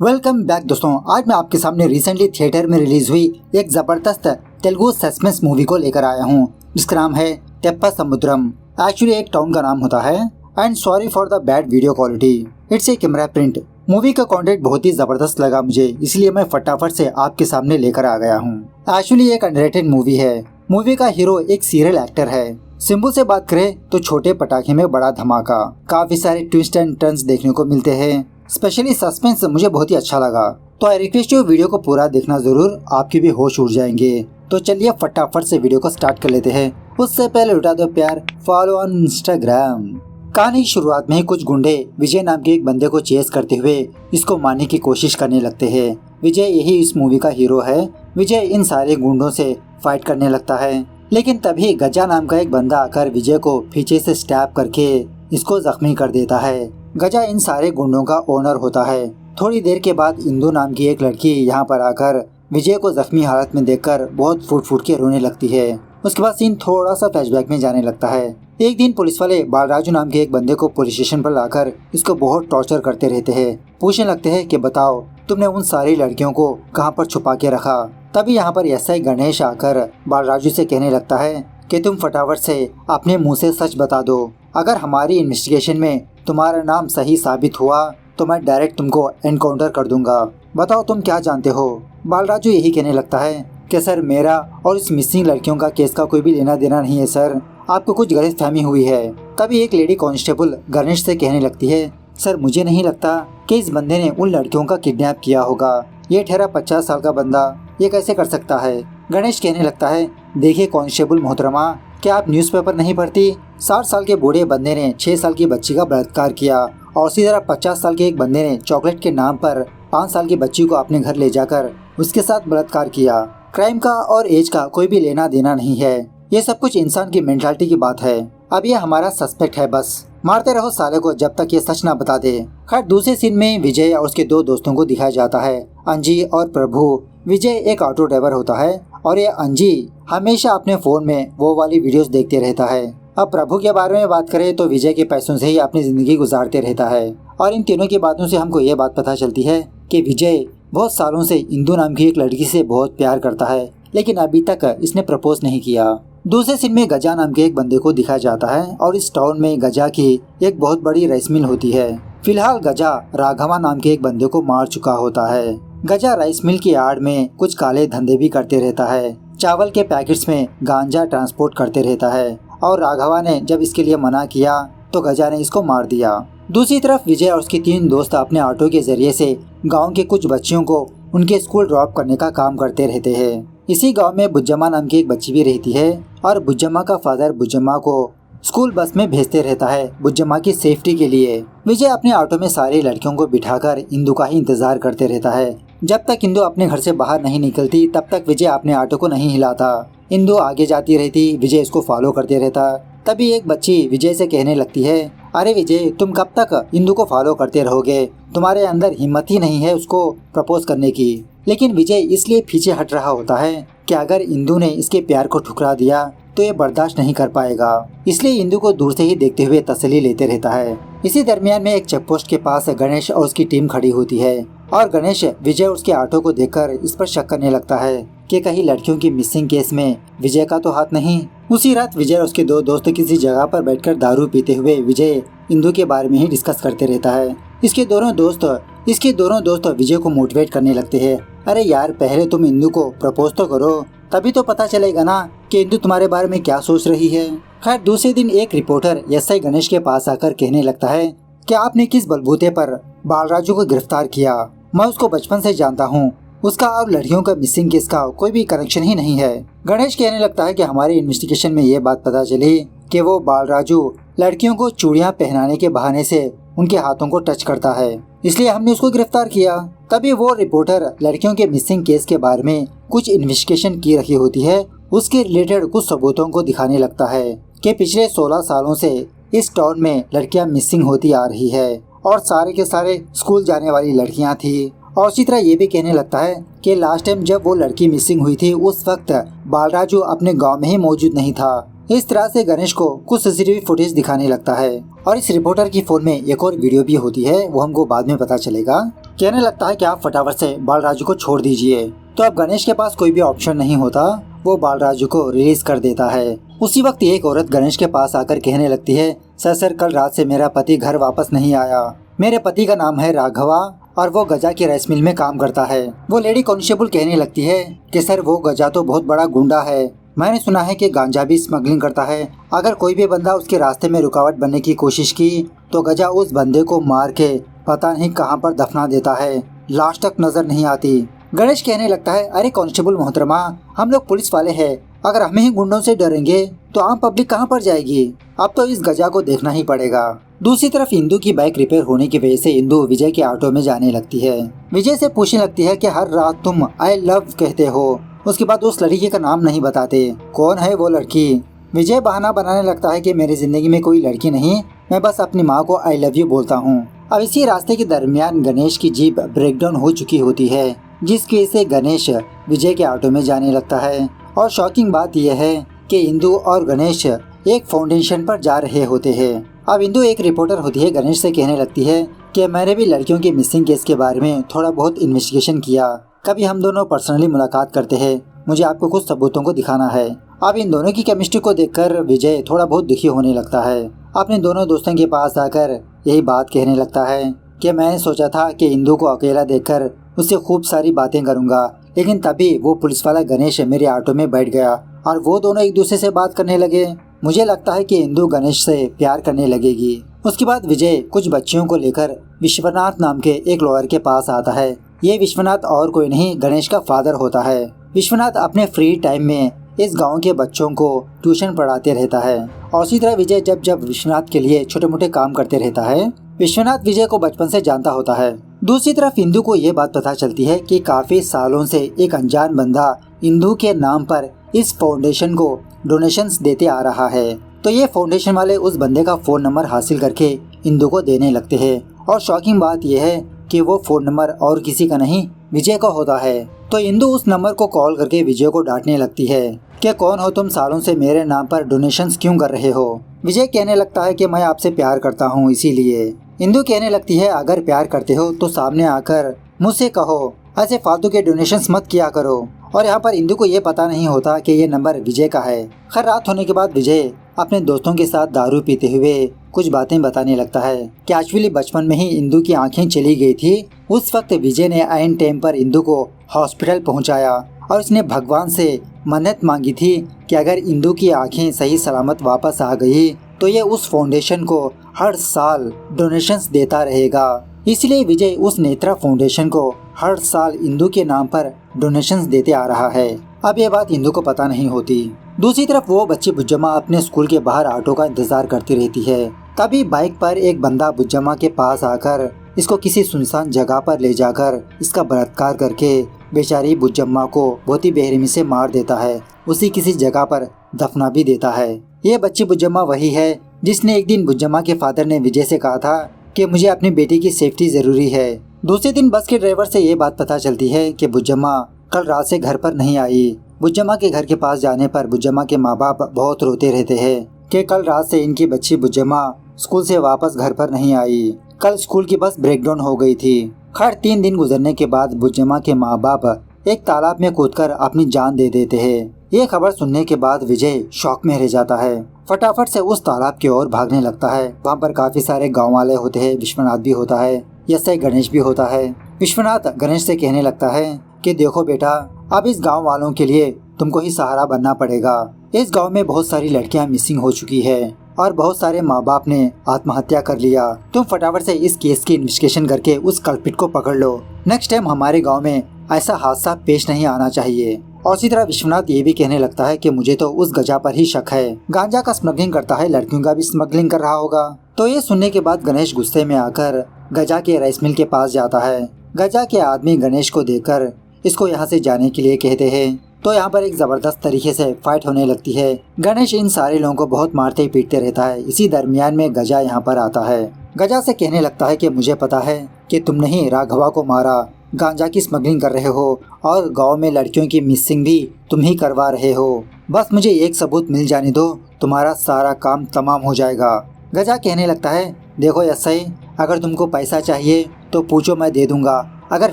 Welcome back दोस्तों। आज मैं आपके सामने रिसेंटली थिएटर में रिलीज हुई एक जबरदस्त तेलुगु सस्पेंस मूवी को लेकर आया हूँ, जिसका नाम है तेप्पा समुद्रम। एक्चुअली एक टाउन का नाम होता है। And sorry for the bad video quality, it's a camera print. Movie का कंटेंट बहुत ही जबरदस्त लगा मुझे, इसलिए मैं फटाफट से आपके सामने लेकर आ गया हूँ। एक्चुअली एक अंडररेटेड मूवी है। मूवी का हीरो एक सीरियल एक्टर है। सिंपल से बात करें तो छोटे पटाखे में बड़ा धमाका। काफी सारे ट्विस्ट एंड टर्न्स देखने को मिलते हैं। स्पेशली सस्पेंस मुझे बहुत ही अच्छा लगा। तो आई रिक्वेस्ट यू वीडियो को पूरा देखना जरूर, आपके भी होश उड़ जाएंगे। तो चलिए फटाफट से वीडियो को स्टार्ट कर लेते हैं। उससे पहले उठा दो प्यार, फॉलो ऑन इंस्टाग्राम। कहानी की शुरुआत में ही कुछ गुंडे विजय नाम के एक बंदे को चेस करते हुए इसको मारने की कोशिश करने लगते हैं। विजय यही इस मूवी का हीरो है। विजय इन सारे गुंडों से फाइट करने लगता है, लेकिन तभी गजा नाम का एक बंदा आकर विजय को पीछे से स्टैब करके इसको जख्मी कर देता है। गजा इन सारे गुंडों का ओनर होता है। थोड़ी देर के बाद इंदु नाम की एक लड़की यहाँ पर आकर विजय को जख्मी हालत में देखकर बहुत फूट फूट के रोने लगती है। उसके बाद सीन थोड़ा सा फ्लैशबैक में जाने लगता है। एक दिन पुलिस वाले बालराजू नाम के एक बंदे को पुलिस स्टेशन पर लाकर इसको बहुत टॉर्चर करते रहते हैं। पूछने लगते हैं कि बताओ तुमने उन सारी लड़कियों को कहाँ पर छुपा के रखा। तभी यहाँ पर एसआई गणेश आकर बालराजू से कहने लगता है कि तुम फटाफट से अपने मुंह से सच बता दो। अगर हमारी इन्वेस्टिगेशन में तुम्हारा नाम सही साबित हुआ तो मैं डायरेक्ट तुमको एनकाउंटर कर दूंगा। बताओ तुम क्या जानते हो। बालराजू यही कहने लगता है कि सर मेरा और इस मिसिंग लड़कियों का केस का कोई भी लेना देना नहीं है सर, आपको कुछ गलतफहमी हुई है। तभी एक लेडी कांस्टेबल गणेश से कहने लगती है सर मुझे नहीं लगता कि इस बंदे ने उन लड़कियों का किडनैप किया होगा। ये ठहरा 50 साल का बंदा ये कैसे कर सकता है। गणेश कहने लगता है देखिए कांस्टेबल मोहतरमा, क्या आप न्यूज़पेपर नहीं पढ़ती। 60 साल के बूढ़े बंदे ने 6 साल की बच्ची का बलात्कार किया और उसी तरह 50 साल के एक बंदे ने चॉकलेट के नाम पर 5 साल की बच्ची को अपने घर ले जाकर उसके साथ बलात्कार किया। क्राइम का और एज का कोई भी लेना देना नहीं है। ये सब कुछ इंसान की मेंटालिटी की बात है। अब ये हमारा सस्पेक्ट है, बस मारते रहो साले को जब तक ये सच ना बता दे। खैर दूसरे सीन में विजय और उसके 2 दोस्तों को दिखाया जाता है, अंजी और प्रभु। विजय एक ऑटो ड्राइवर होता है और ये अंजी हमेशा अपने फोन में वो वाली वीडियोस देखते रहता है। अब प्रभु के बारे में बात करें तो विजय के पैसों से ही अपनी जिंदगी गुजारते रहता है। और इन तीनों की बातों से हमको ये बात पता चलती है कि विजय बहुत सालों से इंदु नाम की एक लड़की से बहुत प्यार करता है, लेकिन अभी तक इसने प्रपोज नहीं किया। दूसरे सीन में गजा नाम के एक बंदे को दिखाया जाता है और इस टाउन में गजा की एक बहुत बड़ी राइस मिल होती है। फिलहाल गजा राघवा नाम के एक बंदे को मार चुका होता है। गजा राइस मिल की आड़ में कुछ काले धंधे भी करते रहता है। चावल के पैकेट्स में गांजा ट्रांसपोर्ट करते रहता है और राघवा ने जब इसके लिए मना किया तो गजा ने इसको मार दिया। दूसरी तरफ विजय और उसके 3 दोस्त अपने ऑटो के जरिए से गांव के कुछ बच्चियों को उनके स्कूल ड्रॉप करने का काम करते रहते हैं। इसी गांव में बुज्जम्मा नाम की एक बच्ची भी रहती है और बुज्जम्मा का फादर बुज्जम्मा को स्कूल बस में भेजते रहता है बुज्जम्मा की सेफ्टी के लिए। विजय अपने ऑटो में सारी लड़कियों को बिठाकर इंदु का ही इंतजार करते रहता है। जब तक इंदु अपने घर से बाहर नहीं निकलती तब तक विजय अपने ऑटो को नहीं हिलाता। इंदु आगे जाती रहती, विजय इसको फॉलो करते रहता। तभी एक बच्ची विजय से कहने लगती है अरे विजय तुम कब तक इंदु को फॉलो करते रहोगे, तुम्हारे अंदर हिम्मत ही नहीं है उसको प्रपोज करने की। लेकिन विजय इसलिए पीछे हट रहा होता है कि अगर इंदु ने इसके प्यार को ठुकरा दिया तो ये बर्दाश्त नहीं कर पाएगा, इसलिए इंदु को दूर से ही देखते हुए तसल्ली लेते रहता है। इसी दरमियान में एक चेकपोस्ट के पास गणेश और उसकी टीम खड़ी होती है और गणेश विजय और उसके ऑटो को देखकर इस पर शक करने लगता है कि कहीं लड़कियों की मिसिंग केस में विजय का तो हाथ नहीं। उसी रात विजय और उसके 2 दोस्त किसी जगह पर बैठकर दारू पीते हुए विजय इंदु के बारे में ही डिस्कस करते रहता है। इसके दोनों दोस्त विजय को मोटिवेट करने लगते हैं अरे यार पहले तुम इंदु को प्रपोज तो करो, तभी तो पता चलेगा ना कि इंदु तुम्हारे बारे में क्या सोच रही है। खैर दूसरे दिन एक रिपोर्टर एसआई गणेश के पास आकर कहने लगता है कि आपने किस बलबूते पर बालराजू को गिरफ्तार किया। मैं उसको बचपन से जानता हूँ, उसका और लड़कियों का मिसिंग केस का कोई भी कनेक्शन ही नहीं है। गणेश कहने लगता है कि हमारी इन्वेस्टिगेशन में ये बात पता चली कि वो बालराजू लड़कियों को चूड़ियां पहनाने के बहाने से उनके हाथों को टच करता है, इसलिए हमने उसको गिरफ्तार किया। तभी वो रिपोर्टर लड़कियों के मिसिंग केस के बारे में कुछ इन्वेस्टिगेशन की रखी होती है, उसके रिलेटेड कुछ सबूतों को दिखाने लगता है कि पिछले 16 सालों से इस टाउन में लड़कियां मिसिंग होती आ रही है और सारे के सारे स्कूल जाने वाली लड़कियां थी। और उसी तरह ये भी कहने लगता है कि लास्ट टाइम जब वो लड़की मिसिंग हुई थी उस वक्त बालराजू अपने गांव में ही मौजूद नहीं था इस तरह से गणेश को कुछ सीसीटीवी फुटेज दिखाने लगता है और इस रिपोर्टर की फोन में एक और वीडियो भी होती है, वो हमको बाद में पता चलेगा। कहने लगता है कि आप फटाफट से बालराजू को छोड़ दीजिए। तो अब गणेश के पास कोई भी ऑप्शन नहीं होता, वो बालराजू को रिलीज कर देता है। उसी वक्त एक औरत गणेश के पास आकर कहने लगती है, सर कल रात से मेरा पति घर वापस नहीं आया। मेरे पति का नाम है राघवा और वो गजा की राइस मिल में काम करता है। वो लेडी कांस्टेबल कहने लगती है कि सर वो गजा तो बहुत बड़ा गुंडा है, मैंने सुना है कि गांजा भी स्मगलिंग करता है। अगर कोई भी बंदा उसके रास्ते में रुकावट बनने की कोशिश की तो गजा उस बंदे को मार के पता नहीं कहां पर दफना देता है, लाश तक नजर नहीं आती। गणेश कहने लगता है, अरे कांस्टेबल मोहतरमा, हम लोग पुलिस वाले हैं, अगर हमें ही गुंडों से डरेंगे तो आम पब्लिक कहां पर जाएगी। अब तो इस गजा को देखना ही पड़ेगा। दूसरी तरफ इंदू की बाइक रिपेयर होने की वजह से इंदू विजय के ऑटो में जाने लगती है। विजय से पूछने लगती है कि हर रात तुम आई लव कहते हो, उसके बाद उस लड़की का नाम नहीं बताते, कौन है वो लड़की। विजय बहाना बनाने लगता है कि मेरी जिंदगी में कोई लड़की नहीं, मैं बस अपनी माँ को आई लव यू बोलता हूँ। अब इसी रास्ते के दरमियान गणेश की जीप ब्रेकडाउन हो चुकी होती है, जिसकी वजह से गणेश विजय के ऑटो में जाने लगता है। और शॉकिंग बात यह है कि इंदू और गणेश एक फाउंडेशन पर जा रहे होते हैं। अब इंदू एक रिपोर्टर होती है, गणेश से कहने लगती है कि मैंने भी लड़कियों के मिसिंग केस के बारे में थोड़ा बहुत इन्वेस्टिगेशन किया, कभी हम दोनों पर्सनली मुलाकात करते हैं, मुझे आपको कुछ सबूतों को दिखाना है। अब इन दोनों की केमिस्ट्री को देखकर विजय थोड़ा बहुत दुखी होने लगता है। अपने दोनों दोस्तों के पास आकर यही बात कहने लगता है कि मैंने सोचा था कि इंदू को अकेला देखकर उससे खूब सारी बातें करूंगा, लेकिन तभी वो पुलिस वाला गणेश मेरे ऑटो में बैठ गया और वो दोनों एक दूसरे से बात करने लगे। मुझे लगता है कि इंदू गणेश से प्यार करने लगेगी। उसके बाद विजय कुछ बच्चियों को लेकर विश्वनाथ नाम के एक लॉयर के पास आता है। ये विश्वनाथ और कोई नहीं, गणेश का फादर होता है। विश्वनाथ अपने फ्री टाइम में इस गांव के बच्चों को ट्यूशन पढ़ाते रहता है और इसी तरह विजय जब विश्वनाथ के लिए छोटे मोटे काम करते रहता है। विश्वनाथ विजय को बचपन से जानता होता है। दूसरी तरफ इंदू को ये बात पता चलती है कि काफी सालों से एक अनजान बंदा इंदू के नाम पर इस फाउंडेशन को डोनेशंस देते आ रहा है। तो ये फाउंडेशन वाले उस बंदे का फोन नंबर हासिल करके इंदू को देने लगते हैं और शॉकिंग बात यह है कि वो फोन नंबर और किसी का नहीं, विजय का होता है। तो इंदू उस नंबर को कॉल करके विजय को डांटने लगती है कि कौन हो तुम, सालों से मेरे नाम पर डोनेशंस क्यों कर रहे हो। विजय कहने लगता है कि मैं आपसे प्यार करता हूँ इसीलिए। इंदू कहने लगती है अगर प्यार करते हो तो सामने आकर मुझसे कहो, ऐसे फालतू के डोनेशंस मत किया करो। और यहाँ पर इंदू को ये पता नहीं होता कि ये नंबर विजय का है। खैर रात होने के बाद विजय अपने दोस्तों के साथ दारू पीते हुए कुछ बातें बताने लगता है कि एक्चुअली बचपन में ही इंदू की आंखें चली गई थी। उस वक्त विजय ने आइन टाइम पर इंदू को हॉस्पिटल पहुंचाया और उसने भगवान से मन्नत मांगी थी कि अगर इंदू की आंखें सही सलामत वापस आ गई तो ये उस फाउंडेशन को हर साल डोनेशंस देता रहेगा। इसलिए विजय उस नेत्रा फाउंडेशन को हर साल इंदू के नाम पर डोनेशंस देते आ रहा है। अब ये बात इंदू को पता नहीं होती। दूसरी तरफ वो बच्ची बुज्जम्मा अपने स्कूल के बाहर ऑटो का इंतजार करती रहती है। तभी बाइक पर एक बंदा बुज्जम्मा के पास आकर इसको किसी सुनसान जगह पर ले जाकर इसका बलात्कार करके बेचारी बुज्जम्मा को बहुत ही बेरहमी से मार देता है, उसी किसी जगह पर दफना भी देता है। ये बच्ची बुज्जम्मा वही है जिसने एक दिन बुज्जम्मा के फादर ने विजय से कहा था कि मुझे अपनी बेटी की सेफ्टी जरूरी है। दूसरे दिन बस के ड्राइवर से ये बात पता चलती है कि बुज्जम्मा कल रात से घर पर नहीं आई। बुज्जम्मा के घर के पास जाने पर बुज्जम्मा के माँ बाप बहुत रोते रहते हैं कि कल रात से इनकी बच्ची बुज्जम्मा स्कूल से वापस घर पर नहीं आई, कल स्कूल की बस ब्रेकडाउन हो गई थी। खैर 3 दिन गुजरने के बाद बुज्जम्मा के माँ बाप एक तालाब में कूदकर अपनी जान दे देते हैं। ये खबर सुनने के बाद विजय शॉक में रह जाता है, फटाफट से उस तालाब की ओर भागने लगता है। वहाँ पर काफी सारे गाँव वाले होते हैं, विश्वनाथ भी होता है, यसे गणेश भी होता है। विश्वनाथ गणेश से कहने लगता है कि देखो बेटा, अब इस गांव वालों के लिए तुमको ही सहारा बनना पड़ेगा। इस गांव में बहुत सारी लड़कियां मिसिंग हो चुकी है और बहुत सारे माँ बाप ने आत्महत्या कर लिया। तुम फटाफट से इस केस की इन्वेस्टिगेशन करके उस कल्पिट को पकड़ लो। नेक्स्ट टाइम हमारे गांव में ऐसा हादसा पेश नहीं आना चाहिए। और इसी तरह विश्वनाथ ये भी कहने लगता है कि मुझे तो उस गजा पर ही शक है, गांजा का स्मगलिंग करता है, लड़कियों का भी स्मगलिंग कर रहा होगा। तो ये सुनने के बाद गणेश गुस्से में आकर गजा के राइस मिल के पास जाता है। गजा के आदमी गणेश को देखकर इसको यहाँ से जाने के लिए कहते हैं। तो यहाँ पर एक जबरदस्त तरीके से फाइट होने लगती है। गणेश इन सारे लोगों को बहुत मारते पीटते रहता है। इसी दरमियान में गजा यहाँ पर आता है। गजा से कहने लगता है कि मुझे पता है कि तुमने ही राघवा को मारा, गांजा की स्मगलिंग कर रहे हो और गांव में लड़कियों की मिसिंग भी तुम ही करवा रहे हो। बस मुझे एक सबूत मिल जाने दो, तुम्हारा सारा काम तमाम हो जाएगा। गजा कहने लगता है, देखो एसआई, अगर तुमको पैसा चाहिए तो पूछो, मैं दे दूंगा। अगर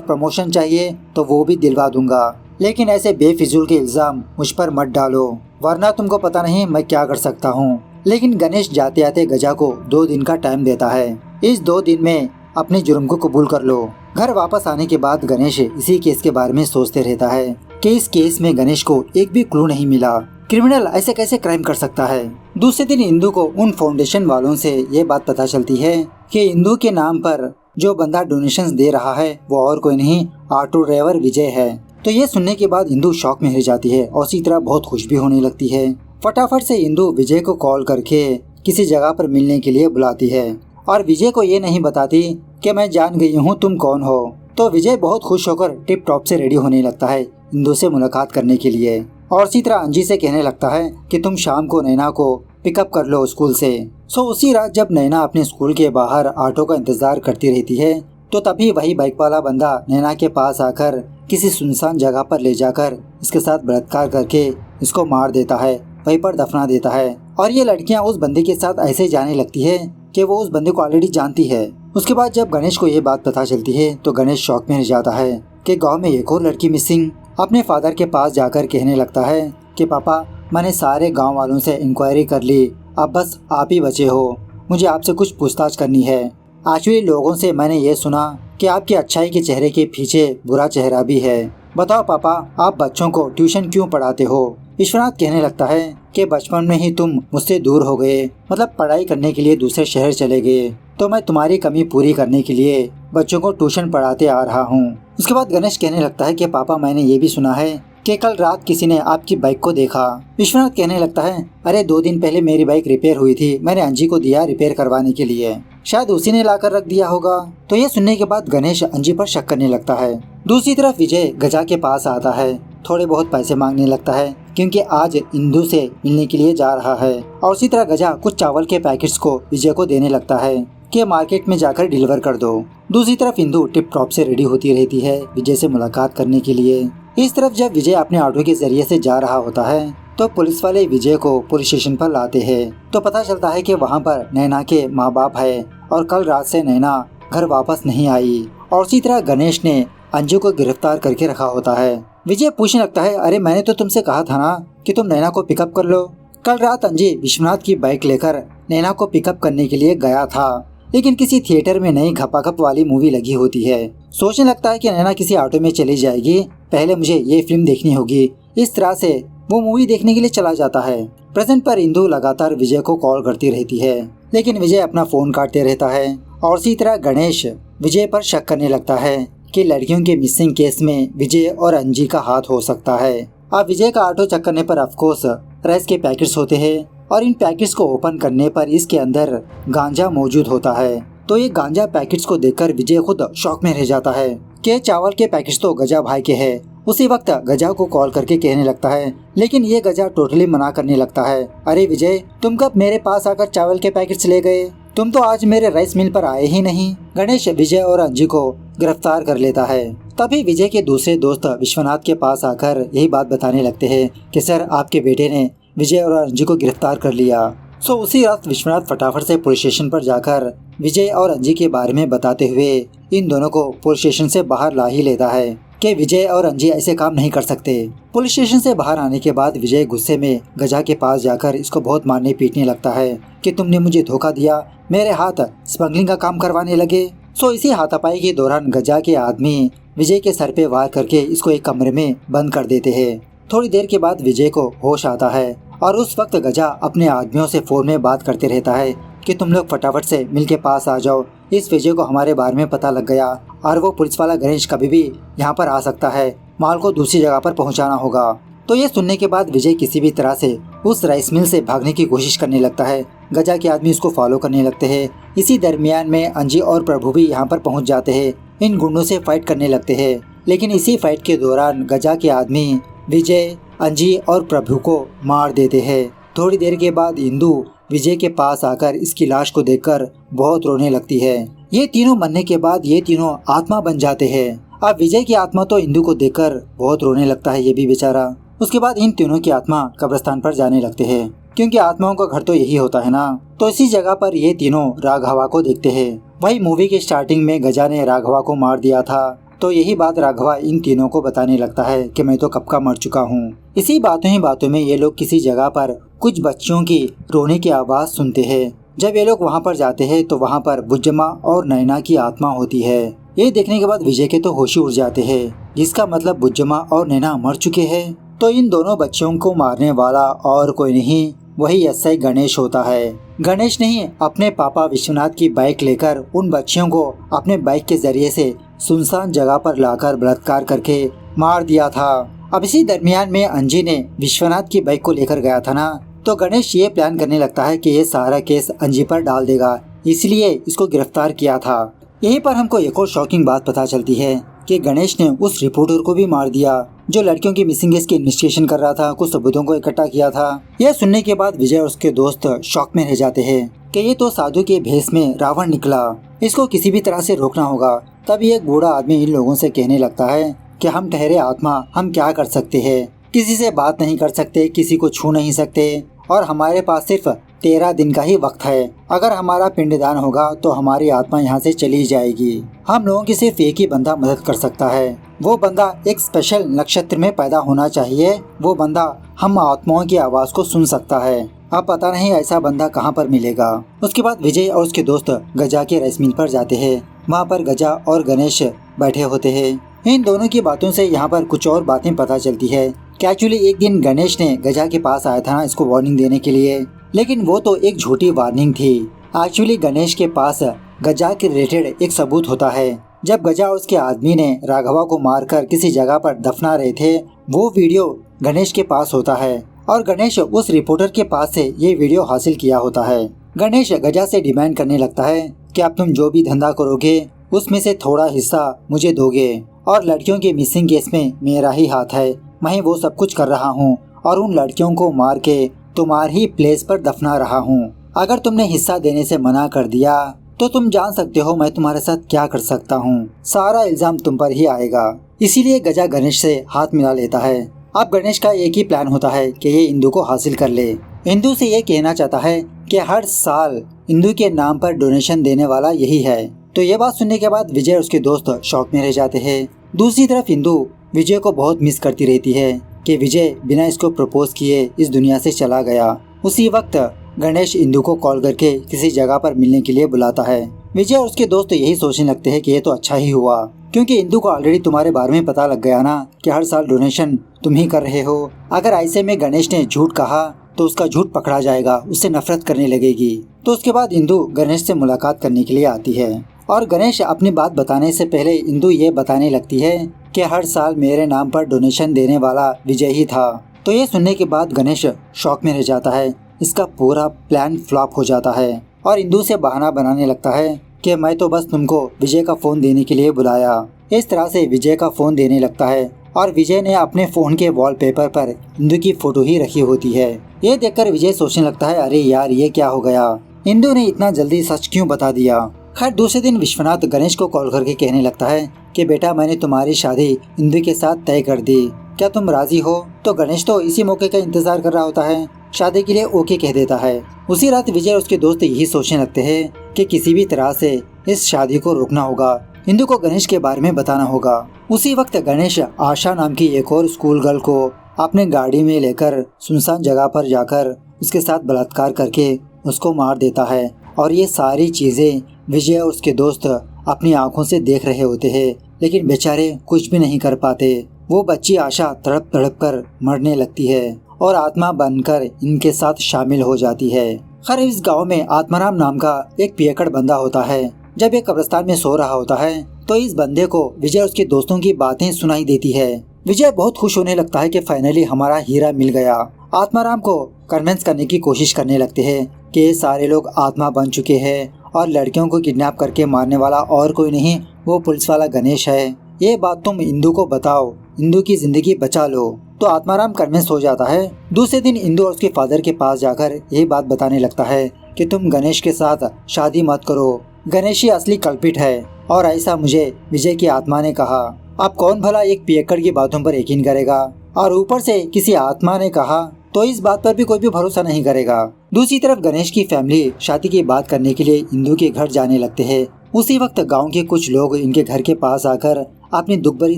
प्रमोशन चाहिए तो वो भी दिलवा दूंगा, लेकिन ऐसे बेफिजूल के इल्जाम मुझ पर मत डालो, वरना तुमको पता नहीं मैं क्या कर सकता हूँ। लेकिन गणेश जाते जाते गजा को 2 दिन का टाइम देता है। इस 2 दिन में अपने जुर्म को कबूल कर लो। घर वापस आने के बाद गणेश इसी केस के बारे में सोचते रहता है कि इस केस में गणेश को एक भी क्लू नहीं मिला। क्रिमिनल ऐसे कैसे क्राइम कर सकता है। दूसरे दिन इंदु को उन फाउंडेशन वालों से ये बात पता चलती है कि इंदु के नाम पर जो बंदा डोनेशंस दे रहा है वो और कोई नहीं, ऑटो ड्राइवर विजय है। तो ये सुनने के बाद इंदु शॉक में रह जाती है और इसी तरह बहुत खुश भी होने लगती है। फटाफट से इंदु विजय को कॉल करके किसी जगह पर मिलने के लिए बुलाती है और विजय को ये नहीं बताती कि मैं जान गई हूँ तुम कौन हो। तो विजय बहुत खुश होकर टिप टॉप से रेडी होने लगता है इंदु से मुलाकात करने के लिए और इसी तरह अंजी से कहने लगता है कि तुम शाम को नैना को पिकअप कर लो स्कूल से। सो उसी रात जब नैना अपने स्कूल के बाहर ऑटो का इंतजार करती रहती है तो तभी वही बाइक वाला बंदा नैना के पास आकर किसी सुनसान जगह पर ले जाकर इसके साथ बलात्कार करके इसको मार देता है, वहीं पर दफना देता है। और ये लड़कियां उस बंदे के साथ ऐसे जाने लगती है कि वो उस बंदे को ऑलरेडी जानती है। उसके बाद जब गणेश को ये बात पता चलती है तो गणेश शॉक में रह जाता है कि गांव में एक और लड़की मिसिंग। अपने फादर के पास जाकर कहने लगता है कि पापा, मैंने सारे गांव वालों से इंक्वायरी कर ली, अब बस आप ही बचे हो, मुझे आपसे कुछ पूछताछ करनी है। एक्चुअली लोगों से मैंने ये सुना कि आपकी अच्छाई के चेहरे के पीछे बुरा चेहरा भी है। बताओ पापा, आप बच्चों को ट्यूशन क्यों पढ़ाते हो। विश्वनाथ कहने लगता है कि बचपन में ही तुम मुझसे दूर हो गए, मतलब पढ़ाई करने के लिए दूसरे शहर चले गए, तो मैं तुम्हारी कमी पूरी करने के लिए बच्चों को ट्यूशन पढ़ाते आ रहा हूँ। उसके बाद गणेश कहने लगता है कि पापा, मैंने ये भी सुना है कि कल रात किसी ने आपकी बाइक को देखा। विश्वनाथ कहने लगता है, अरे 2 दिन पहले मेरी बाइक रिपेयर हुई थी, मैंने अंजी को दिया रिपेयर करवाने के लिए, शायद उसी ने लाकर रख दिया होगा। तो ये सुनने के बाद गणेश अंजी पर शक करने लगता है। दूसरी तरफ विजय गजा के पास आता है, थोड़े बहुत पैसे मांगने लगता है क्योंकि आज इंदु से मिलने के लिए जा रहा है। और उसी तरह गजा कुछ चावल के पैकेट्स को विजय को देने लगता है कि मार्केट में जाकर डिलीवर कर दो। दूसरी तरफ इंदु टिप टॉप से रेडी होती रहती है विजय से मुलाकात करने के लिए। इस तरफ जब विजय अपने ऑटो के जरिए से जा रहा होता है तो पुलिस वाले विजय को पुलिस स्टेशन पर लाते हैं। तो पता चलता है कि वहाँ पर नैना के माँ बाप है और कल रात से नैना घर वापस नहीं आई। और इसी तरह गणेश ने अंजू को गिरफ्तार करके रखा होता है। विजय पूछने लगता है, अरे मैंने तो तुमसे कहा था ना कि तुम नैना को पिकअप कर लो। कल रात अंजी विश्वनाथ की बाइक लेकर नैना को पिकअप करने के लिए गया था, लेकिन किसी थिएटर में नई घपाघप वाली मूवी लगी होती है। सोचने लगता है कि नैना किसी ऑटो में चली जाएगी, पहले मुझे ये फिल्म देखनी होगी। इस तरह से वो मूवी देखने के लिए चला जाता है। प्रेजेंट पर इंदु लगातार विजय को कॉल करती रहती है, लेकिन विजय अपना फोन काटते रहता है। और इसी तरह गणेश विजय पर शक करने लगता है कि लड़कियों के मिसिंग केस में विजय और अंजी का हाथ हो सकता है। अब विजय का ऑटो चेक करने पर ऑफकोर्स राइस के पैकेट्स होते हैं और इन पैकेट्स को ओपन करने पर इसके अंदर गांजा मौजूद होता है। तो ये गांजा पैकेट्स को देखकर विजय खुद शॉक में रह जाता है कि चावल के पैकेट्स तो गजा भाई के हैं। उसी वक्त गजा को कॉल करके कहने लगता है, लेकिन ये गजा टोटली मना करने लगता है। अरे विजय, तुम कब मेरे पास आकर चावल के पैकेट्स ले गए, तुम तो आज मेरे राइस मिल पर आए ही नहीं। गणेश विजय और अंजी को गिरफ्तार कर लेता है। तभी विजय के दूसरे दोस्त विश्वनाथ के पास आकर यही बात बताने लगते हैं कि सर, आपके बेटे ने विजय और अंजी को गिरफ्तार कर लिया। सो उसी रात विश्वनाथ फटाफट से पुलिस स्टेशन पर जाकर विजय और अंजी के बारे में बताते हुए इन दोनों को पुलिस स्टेशन से बाहर ला ही लेता है कि विजय और अंजी ऐसे काम नहीं कर सकते। पुलिस स्टेशन से बाहर आने के बाद विजय गुस्से में गजा के पास जाकर इसको बहुत मारने पीटने लगता है कि तुमने मुझे धोखा दिया, मेरे हाथ स्मगलिंग का काम करवाने लगे। सो इसी हाथापाई के दौरान गजा के आदमी विजय के सर पे वार करके इसको एक कमरे में बंद कर देते हैं। थोड़ी देर के बाद विजय को होश आता है और उस वक्त गजा अपने आदमियों से फोन में बात करते रहता है कि तुम लोग फटाफट से मिल के पास आ जाओ, इस विजय को हमारे बारे में पता लग गया और वो पुलिस वाला गणेश कभी भी यहाँ पर आ सकता है, माल को दूसरी जगह पर पहुँचाना होगा। तो ये सुनने के बाद विजय किसी भी तरह से उस राइस मिल से भागने की कोशिश करने लगता है। गजा के आदमी उसको फॉलो करने लगते हैं। इसी दरमियान में अंजी और प्रभु भी यहाँ पर पहुँच जाते हैं। इन गुंडों से फाइट करने लगते हैं, लेकिन इसी फाइट के दौरान गजा के आदमी विजय, अंजी और प्रभु को मार देते हैं। थोड़ी देर के बाद इंदु विजय के पास आकर इसकी लाश को देखकर बहुत रोने लगती है। ये तीनों मरने के बाद ये तीनों आत्मा बन जाते हैं। अब विजय की आत्मा तो इंदु को देखकर बहुत रोने लगता है ये भी बेचारा। उसके बाद इन तीनों की आत्मा कब्रिस्तान पर जाने लगते हैं, क्योंकि आत्माओं का घर तो यही होता है ना। तो इसी जगह पर ये तीनों राघवा को देखते हैं। वही मूवी के स्टार्टिंग में गजा ने राघवा को मार दिया था, तो यही बात राघवा इन तीनों को बताने लगता है कि मैं तो कब का मर चुका हूँ। इसी बातों ही बातों में ये लोग किसी जगह पर कुछ बच्चियों की रोने की आवाज सुनते हैं। जब ये लोग वहाँ पर जाते हैं तो वहाँ पर बुज्जम्मा और नैना की आत्मा होती है। ये देखने के बाद विजय के तो होश उड़ जाते हैं, जिसका मतलब बुज्जम्मा और नैना मर चुके हैं। तो इन दोनों बच्चों को मारने वाला और कोई नहीं, वही एसआई गणेश होता है। गणेश ने अपने पापा विश्वनाथ की बाइक लेकर उन बच्चियों को अपने बाइक के जरिए से सुनसान जगह पर लाकर बलात्कार करके मार दिया था। अब इसी दरमियान में अंजी ने विश्वनाथ की बाइक को लेकर गया था ना, तो गणेश ये प्लान करने लगता है कि ये सारा केस अंजी पर डाल देगा, इसलिए इसको गिरफ्तार किया था। यहीं पर हमको एक और शॉकिंग बात पता चलती है कि गणेश ने उस रिपोर्टर को भी मार दिया जो लड़कियों की मिसिंग केस की इन्वेस्टिगेशन कर रहा था, कुछ सबूतों को इकट्ठा किया था। यह सुनने के बाद विजय और उसके दोस्त शॉक में रह जाते हैं कि ये तो साधु के भेष में रावण निकला, इसको किसी भी तरह से रोकना होगा। तभी एक बूढ़ा आदमी इन लोगों से कहने लगता है कि हम ठहरे आत्मा, हम क्या कर सकते हैं, किसी से बात नहीं कर सकते, किसी को छू नहीं सकते, और हमारे पास सिर्फ 13 दिन का ही वक्त है। अगर हमारा पिंडदान होगा तो हमारी आत्मा यहाँ से चली जाएगी। हम लोगों की सिर्फ एक ही बंदा मदद कर सकता है, वो बंदा एक स्पेशल नक्षत्र में पैदा होना चाहिए। वो बंदा हम आत्माओं की आवाज को सुन सकता है। अब पता नहीं ऐसा बंदा कहाँ पर मिलेगा। उसके बाद विजय और उसके दोस्त गजा के राइस मिल पर जाते हैं। वहाँ पर गजा और गणेश बैठे होते हैं। इन दोनों की बातों से यहाँ पर कुछ और बातें पता चलती है कि एक्चुअली एक दिन गणेश ने गजा के पास आया था इसको वार्निंग देने के लिए, लेकिन वो तो एक झूठी वार्निंग थी। एक्चुअली गणेश के पास गजा के रिलेटेड एक सबूत होता है। जब गजा और उसके आदमी ने राघवा को मारकर किसी जगह पर दफना रहे थे, वो वीडियो गणेश के पास होता है और गणेश उस रिपोर्टर के पास से ये वीडियो हासिल किया होता है। गणेश गजा से डिमांड करने लगता है कि अब तुम जो भी धंधा करोगे उसमें से थोड़ा हिस्सा मुझे दोगे, और लड़कियों के मिसिंग केस में मेरा ही हाथ है, मैं वो सब कुछ कर रहा हूँ और उन लड़कियों को मार के तुम्हारी ही प्लेस पर दफना रहा हूँ। अगर तुमने हिस्सा देने से मना कर दिया तो तुम जान सकते हो मैं तुम्हारे साथ क्या कर सकता हूँ। सारा इल्जाम तुम पर ही आएगा। इसीलिए गजा गणेश से हाथ मिला लेता है। अब गणेश का एक ही प्लान होता है कि ये इंदु को हासिल कर ले। इंदु से ये कहना चाहता है कि हर साल इंदु के नाम पर डोनेशन देने वाला यही है। तो ये बात सुनने के बाद विजय और उसके दोस्त शौक में रह जाते हैं। दूसरी तरफ इंदु विजय को बहुत मिस करती रहती है कि विजय बिना इसको प्रपोज किए इस दुनिया से चला गया। उसी वक्त गणेश इंदु को कॉल करके किसी जगह पर मिलने के लिए बुलाता है। विजय और उसके दोस्त यही सोचने लगते हैं कि ये तो अच्छा ही हुआ, क्योंकि इंदु को ऑलरेडी तुम्हारे बारे में पता लग गया ना कि हर साल डोनेशन तुम ही कर रहे हो। अगर ऐसे में गणेश ने झूठ कहा तो उसका झूठ पकड़ा जाएगा, उससे नफरत करने लगेगी। तो उसके बाद इंदु गणेश से मुलाकात करने के लिए आती है और गणेश अपनी बात बताने से पहले इंदु ये बताने लगती है कि हर साल मेरे नाम पर डोनेशन देने वाला विजय ही था। तो ये सुनने के बाद गणेश शॉक में रह जाता है। इसका पूरा प्लान फ्लॉप हो जाता है और इंदु से बहाना बनाने लगता है कि मैं तो बस तुमको विजय का फोन देने के लिए बुलाया। इस तरह से विजय का फोन देने लगता है और विजय ने अपने फोन के वॉलपेपर पर इंदु की फोटो ही रखी होती है। ये देखकर विजय सोचने लगता है अरे यार ये क्या हो गया, इंदु ने इतना जल्दी सच क्यों बता दिया। खैर दूसरे दिन विश्वनाथ गणेश को कॉल करके कहने लगता है कि बेटा मैंने तुम्हारी शादी इंदु के साथ तय कर दी, क्या तुम राजी हो। तो गणेश तो इसी मौके का इंतजार कर रहा होता है, शादी के लिए ओके कह देता है। उसी रात विजय और उसके दोस्त यही सोचने लगते हैं कि किसी भी तरह से इस शादी को रोकना होगा, इंदु को गणेश के बारे में बताना होगा। उसी वक्त गणेश आशा नाम की एक और स्कूल गर्ल को अपने गाड़ी में लेकर सुनसान जगह पर जाकर उसके साथ बलात्कार करके उसको मार देता है। और ये सारी चीजें विजय और उसके दोस्त अपनी आंखों से देख रहे होते हैं, लेकिन बेचारे कुछ भी नहीं कर पाते। वो बच्ची आशा तड़प तड़प कर मरने लगती है और आत्मा बनकर इनके साथ शामिल हो जाती है। खैर इस गांव में आत्माराम नाम का एक पियक्कड़ बंदा होता है। जब एक कब्रिस्तान में सो रहा होता है तो इस बंदे को विजय और उसके दोस्तों की बातें सुनाई देती है। विजय बहुत खुश होने लगता है कि फाइनली हमारा हीरा मिल गया। आत्माराम को कन्विंस करने की कोशिश करने लगते हैं कि ये सारे लोग आत्मा बन चुके हैं और लड़कियों को किडनैप करके मारने वाला और कोई नहीं, वो पुलिस वाला गणेश है। ये बात तुम इंदु को बताओ, इंदु की जिंदगी बचा लो। तो आत्माराम कन्विंस हो जाता है। दूसरे दिन इंदु और उसके फादर के पास जाकर यही बात बताने लगता है कि तुम गणेश के साथ शादी मत करो, गणेश ही असली कल्पिट है और ऐसा मुझे विजय की आत्मा ने कहा। अब कौन भला एक पियक्कड़ की बातों पर यकीन करेगा। और ऊपर से किसी आत्मा ने कहा तो इस बात पर भी कोई भी भरोसा नहीं करेगा। दूसरी तरफ गणेश की फैमिली शादी की बात करने के लिए इंदू के घर जाने लगते हैं। उसी वक्त गांव के कुछ लोग इनके घर के पास आकर अपनी दुख भरी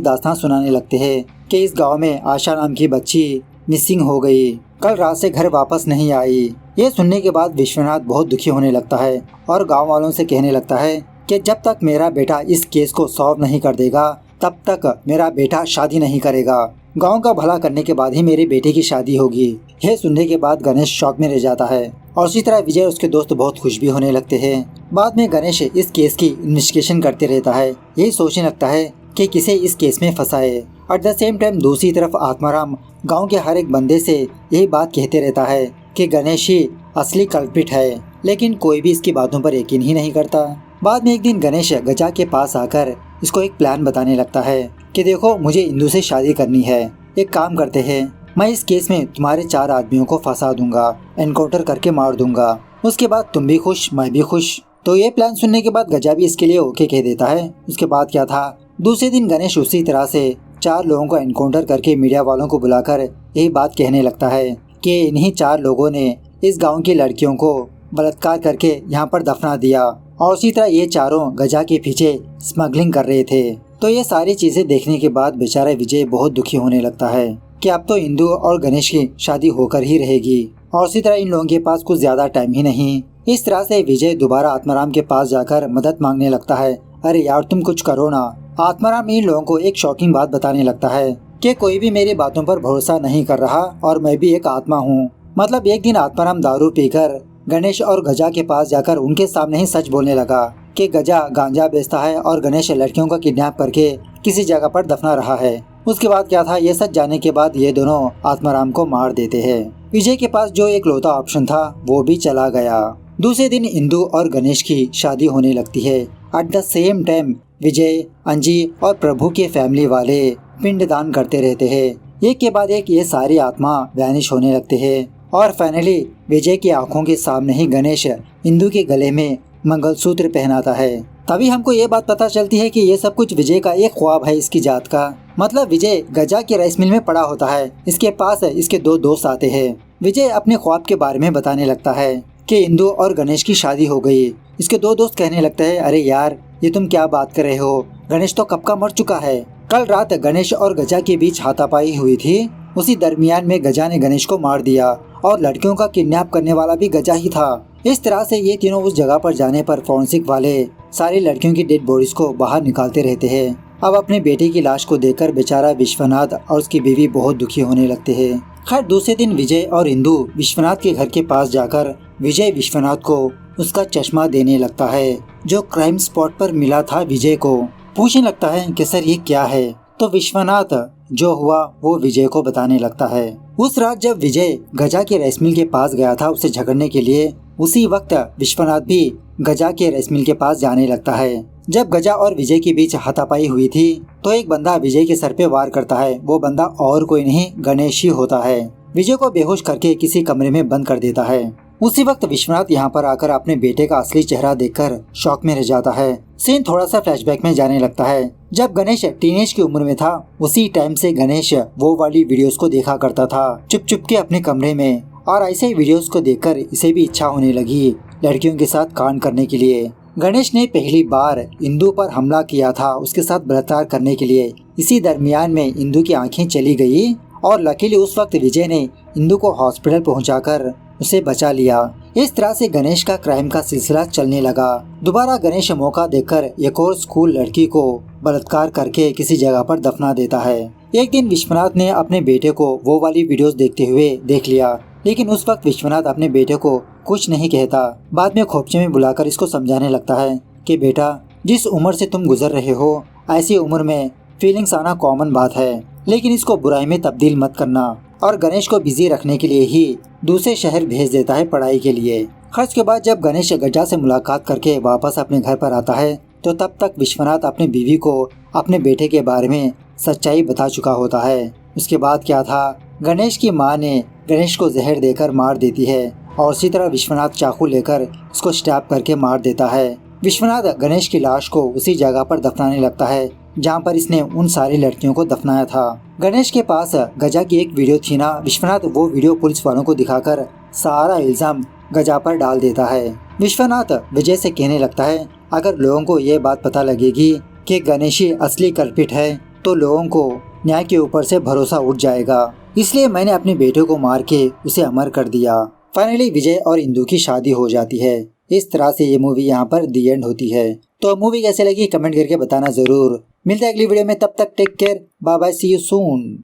दास्तान सुनाने लगते हैं कि इस गांव में आशा नाम की बच्ची मिसिंग हो गई, कल रात से घर वापस नहीं आई। ये सुनने के बाद विश्वनाथ बहुत दुखी होने लगता है और गांव वालों से कहने लगता है कि जब तक मेरा बेटा इस केस को सॉल्व नहीं कर देगा तब तक मेरा बेटा शादी नहीं करेगा। गांव का भला करने के बाद ही मेरे बेटे की शादी होगी। यह सुनने के बाद गणेश शॉक में रह जाता है और उसी तरह विजय और उसके दोस्त बहुत खुश भी होने लगते हैं। बाद में गणेश इस केस की इन्वेस्टिगेशन करते रहता है, यही सोचने लगता है कि किसे इस केस में फंसाए। एट द सेम टाइम दूसरी तरफ आत्माराम गांव के हर एक बंदे से यही बात कहते रहता है कि गणेश ही असली कल्प्रिट है, लेकिन कोई भी इसकी बातों पर यकीन ही नहीं करता। बाद में एक दिन गणेश गजा के पास आकर इसको एक प्लान बताने लगता है कि देखो मुझे इंदू से शादी करनी है, एक काम करते हैं, मैं इस केस में तुम्हारे 4 आदमियों को फंसा दूंगा, एनकाउंटर करके मार दूंगा, उसके बाद तुम भी खुश मैं भी खुश। तो ये प्लान सुनने के बाद गजा भी इसके लिए ओके कह देता है। उसके बाद क्या था, दूसरे दिन गणेश उसी तरह से 4 लोगों को एनकाउंटर करके मीडिया वालों को बुलाकर यही बात कहने लगता है कि इन्हीं 4 लोगों ने इस गाँव की लड़कियों को बलात्कार करके यहाँ पर दफना दिया और उसी तरह ये चारों गजा के पीछे स्मगलिंग कर रहे थे। तो ये सारी चीजें देखने के बाद बेचारा विजय बहुत दुखी होने लगता है कि अब तो इंदू और गणेश की शादी होकर ही रहेगी और उसी तरह इन लोगों के पास कुछ ज्यादा टाइम ही नहीं। इस तरह से विजय दोबारा आत्माराम के पास जाकर मदद मांगने लगता है, अरे यार तुम कुछ करो ना। आत्माराम इन लोगों को एक शॉकिंग बात बताने लगता है कि कोई भी मेरी बातों पर भरोसा नहीं कर रहा और मैं भी एक आत्मा हूँ। मतलब एक दिन आत्माराम दारू पीकर गणेश और गजा के पास जाकर उनके सामने ही सच बोलने लगा कि गजा गांजा बेचता है और गणेश लड़कियों का किडनैप करके किसी जगह पर दफना रहा है। उसके बाद क्या था, ये सच जानने के बाद ये दोनों आत्माराम को मार देते हैं। विजय के पास जो एक लौता ऑप्शन था वो भी चला गया। दूसरे दिन इंदू और गणेश की शादी होने लगती है। एट द सेम टाइम विजय, अंजी और प्रभु के फैमिली वाले पिंडदान करते रहते हैं। एक के बाद एक ये सारी आत्मा वैनिश होने लगते हैं और फाइनली विजय की आंखों के सामने ही गणेश इंदू के गले में मंगलसूत्र पहनाता है। तभी हमको ये बात पता चलती है कि ये सब कुछ विजय का एक ख्वाब है इसकी जात का। मतलब विजय गजा के राइस मिल में पड़ा होता है, इसके पास इसके 2 दोस्त आते हैं। विजय अपने ख्वाब के बारे में बताने लगता है कि इंदू और गणेश की शादी हो गई। इसके 2 दोस्त कहने लगते हैं, अरे यार ये तुम क्या बात कर रहे हो, गणेश तो कब का मर चुका है। कल रात गणेश और गजा के बीच हाथापाई हुई थी, उसी दरमियान में गजा ने गणेश को मार दिया और लड़कियों का किडनैप करने वाला भी गजा ही था। इस तरह से ये तीनों उस जगह पर जाने पर फॉरेंसिक वाले सारी लड़कियों की डेड बॉडीज को बाहर निकालते रहते हैं। अब अपने बेटे की लाश को देखकर बेचारा विश्वनाथ और उसकी बीवी बहुत दुखी होने लगते हैं। खैर दूसरे दिन विजय और इंदू विश्वनाथ के घर के पास जाकर विजय विश्वनाथ को उसका चश्मा देने लगता है जो क्राइम स्पॉट पर मिला था। विजय को पूछने लगता है कि सर ये क्या है, तो विश्वनाथ जो हुआ वो विजय को बताने लगता है। उस रात जब विजय गजा के राइस मिल के पास गया था उससे झगड़ने के लिए, उसी वक्त विश्वनाथ भी गजा के राइस मिल के पास जाने लगता है। जब गजा और विजय के बीच हाथापाई हुई थी तो एक बंदा विजय के सर पे वार करता है। वो बंदा और कोई नहीं गणेश ही होता है। विजय को बेहोश करके किसी कमरे में बंद कर देता है। उसी वक्त विश्वनाथ यहाँ पर आकर अपने बेटे का असली चेहरा देखकर शॉक में रह जाता है। सीन थोड़ा सा फ्लैशबैक में जाने लगता है। जब गणेश टीनेज की उम्र में था उसी टाइम से गणेश वो वाली वीडियोस को देखा करता था चुप चुप के अपने कमरे में, और ऐसे ही वीडियोस को देखकर इसे भी इच्छा होने लगी लड़कियों के साथ कांड करने के लिए। गणेश ने पहली बार इंदू पर हमला किया था उसके साथ बलात्कार करने के लिए। इसी दरमियान में इंदू की आंखें चली गई और लकीली उस वक्त विजय ने इंदू को हॉस्पिटल पहुंचाकर उसे बचा लिया। इस तरह से गणेश का क्राइम का सिलसिला चलने लगा। दोबारा गणेश मौका देखकर एक और स्कूल लड़की को बलात्कार करके किसी जगह पर दफना देता है। एक दिन विश्वनाथ ने अपने बेटे को वो वाली वीडियोस देखते हुए देख लिया, लेकिन उस वक्त विश्वनाथ अपने बेटे को कुछ नहीं कहता। बाद में खोपचे में बुलाकर इसको समझाने लगता है कि बेटा जिस उम्र से तुम गुजर रहे हो ऐसी उम्र में फीलिंग्स आना कॉमन बात है, लेकिन इसको बुराई में तब्दील मत करना। और गणेश को बिजी रखने के लिए ही दूसरे शहर भेज देता है पढ़ाई के लिए। खर्च के बाद जब गणेश गजा से मुलाकात करके वापस अपने घर पर आता है तो तब तक विश्वनाथ अपनी बीवी को अपने बेटे के बारे में सच्चाई बता चुका होता है। उसके बाद क्या था, गणेश की माँ ने गणेश को जहर देकर मार देती है और उसी तरह विश्वनाथ चाकू लेकर उसको स्टैब करके मार देता है। विश्वनाथ गणेश की लाश को उसी जगह पर दफनाने लगता है जहाँ पर इसने उन सारी लड़कियों को दफनाया था। गणेश के पास गजा की एक वीडियो थी ना, विश्वनाथ वो वीडियो पुलिस वालों को दिखाकर सारा इल्जाम गजा पर डाल देता है। विश्वनाथ विजय से कहने लगता है, अगर लोगों को ये बात पता लगेगी कि गणेश ही असली कल्प्रिट है तो लोगों को न्याय के ऊपर से भरोसा उठ जाएगा, इसलिए मैंने अपने बेटे को मार के उसे अमर कर दिया। फाइनली विजय और इंदु की शादी हो जाती है। इस तरह से ये मूवी यहाँ पर दी एंड होती है। तो मूवी कैसे लगी कमेंट करके बताना जरूर। मिलते हैं अगली वीडियो में, तब तक take care, bye bye, see you soon.